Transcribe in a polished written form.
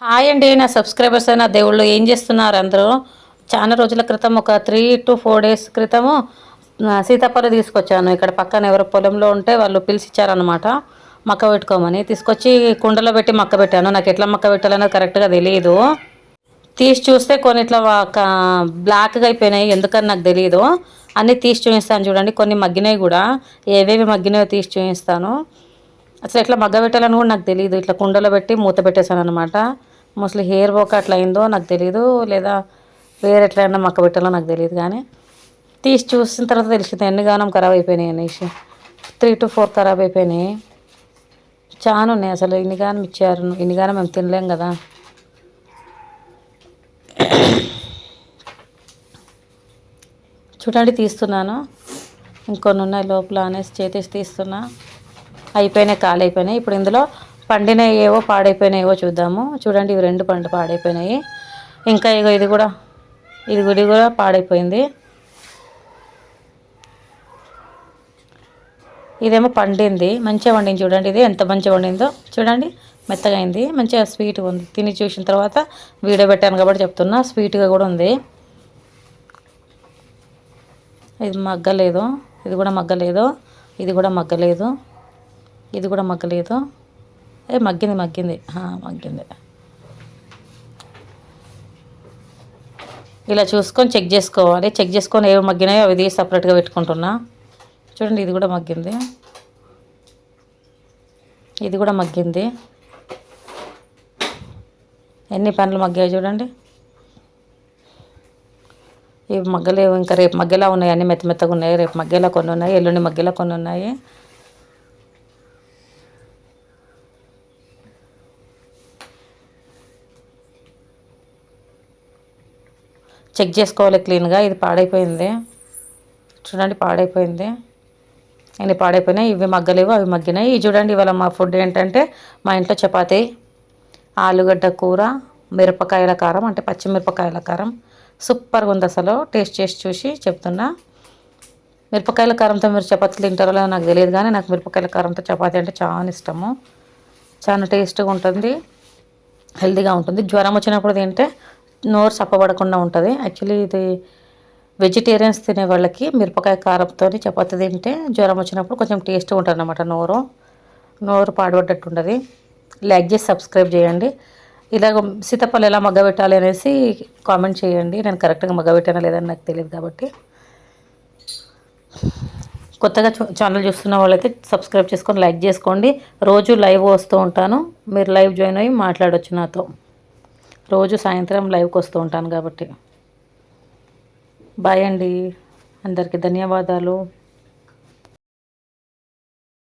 Hi అండి. నా subscribers నా దేవుళ్ళు ఏం చేస్తున్నారు అందరూ? చాలా రోజుల క్రితం ఒక 3 to 4 డేస్ క్రితము సీతాఫలం తీసుకొచ్చాను. ఇక్కడ పక్కన ఎవరో పొలంలో ఉంటే వాళ్ళు పిలిచిచ్చారనమాట మక్క పెట్టుకోమని. తీసుకొచ్చి కుండలో పెట్టి మక్క పెట్టాను. నాకు ఎట్లా మక్క పెట్టాలనేది కరెక్ట్గా తెలియదు. తీసి చూస్తే కొన్ని ఇట్లా బ్లాక్గా అయిపోయినాయి, ఎందుకని నాకు తెలియదు. అన్నీ తీసి చూపిస్తాను చూడండి. కొన్ని మగ్గినాయి కూడా, ఏవేవి మగ్గినాయో తీసి చూపిస్తాను. అసలు ఎట్లా మగ్గ పెట్టాలని కూడా నాకు తెలియదు. ఇట్లా కుండలో పెట్టి మూత పెట్టేశాను అనమాట. మోస్ట్లీ హెయిర్ పోక అట్లా అయిందో నాకు తెలియదు, లేదా వేరే ఎట్లయినా మక్క పెట్టాలో నాకు తెలియదు. కానీ తీసి చూసిన తర్వాత తెలిసింది ఎన్ని గానం ఖరాబ్ అయిపోయినాయి అనేసి. 3 to 4 ఖరాబ్ అయిపోయినాయి. చాలా ఉన్నాయి అసలు. ఇన్ని గానం ఇచ్చారు, ఇన్ని గానం మేము తినలేం కదా. చూడండి తీస్తున్నాను. ఇంకొన్ని ఉన్నాయి లోపల అనేసి చేతేసి తీస్తున్నా. అయిపోయినాయి, కాలు అయిపోయినాయి. ఇప్పుడు ఇందులో పండినవి ఏవో పాడైపోయినాయేవో చూద్దాము. చూడండి ఇవి 2 పండు పాడైపోయినాయి. ఇంకా ఇగో ఇది కూడా పాడైపోయింది. ఇదేమో పండింది, మంచిగా వండింది. చూడండి ఇది ఎంత మంచిగా వండిందో చూడండి. మెత్తగా అయింది, మంచిగా స్వీట్గా ఉంది. తిని చూసిన తర్వాత వీడియో పెట్టాను కాబట్టి చెప్తున్నా, స్వీట్గా కూడా ఉంది. ఇది మగ్గలేదు, ఇది కూడా మగ్గలేదు, ఇది కూడా మగ్గలేదు, ఇది కూడా మగ్గలేదు. మగ్గింది మగ్గింది ఇలా చూసుకొని చెక్ చేసుకోవాలి. చెక్ చేసుకొని ఏవి మగ్గినాయో అవి తీసి సపరేట్గా పెట్టుకుంటున్నా. చూడండి ఇది కూడా మగ్గింది, ఇది కూడా మగ్గింది. ఎన్ని పండ్లు మగ్గాయి చూడండి. ఇవి మగ్గలేవు, ఇంకా రేపు మగ్గేలా ఉన్నాయి. అన్నీ మెత్త మెత్తగా ఉన్నాయి. రేపు మగ్గేలా కొన్ని ఉన్నాయి, ఎల్లుండి మగ్గేలా కొన్ని ఉన్నాయి. చెక్ చేసుకోవాలి క్లీన్గా. ఇది పాడైపోయింది చూడండి, పాడైపోయింది. ఇవి పాడైపోయినాయి, ఇవి మగ్గలేవు, అవి మగ్గినాయి. ఇవి చూడండి. ఇవాళ మా ఫుడ్ ఏంటంటే మా ఇంట్లో చపాతీ, ఆలుగడ్డ కూర, మిరపకాయల కారం, అంటే పచ్చిమిరపకాయల కారం. సూపర్గా ఉంది అసలు. టేస్ట్ చేసి చూసి చెప్తున్నా. మిరపకాయల కారంతో మీరు చపాతీలు తింటారో లేదో నాకు తెలియదు, కానీ నాకు మిరపకాయల కారంతో చపాతీ అంటే చాలా ఇష్టము. చాలా టేస్ట్గా ఉంటుంది, హెల్తీగా ఉంటుంది. జ్వరం వచ్చినప్పుడు తింటే నోరు చప్పబడకుండా ఉంటుంది. యాక్చువల్లీ ఇది వెజిటేరియన్స్ తినే వాళ్ళకి మిరపకాయ కారంతో చపాతీ తింటే జ్వరం వచ్చినప్పుడు కొంచెం టేస్ట్గా ఉంటుంది అన్నమాట. నోరు పాడుపడ్డట్టు ఉంటుంది. లైక్ చేసి సబ్స్క్రైబ్ చేయండి. ఇలాగ సీతాఫలం ఎలా మగ్గబెట్టాలి అనేసి కామెంట్ చేయండి. నేను కరెక్ట్గా మగ్గబెట్టానా లేదని నాకు తెలియదు కాబట్టి. కొత్తగా ఛానల్ చూస్తున్న వాళ్ళైతే సబ్స్క్రైబ్ చేసుకొని లైక్ చేసుకోండి. రోజు లైవ్ వస్తూ ఉంటాను, మీరు లైవ్ జాయిన్ అయ్యి మాట్లాడవచ్చు నాతో. రోజు సాయంత్రం లైవ్కి వస్తూ ఉంటాను కాబట్టి. బాయ్ అండి, అందరికీ ధన్యవాదాలు.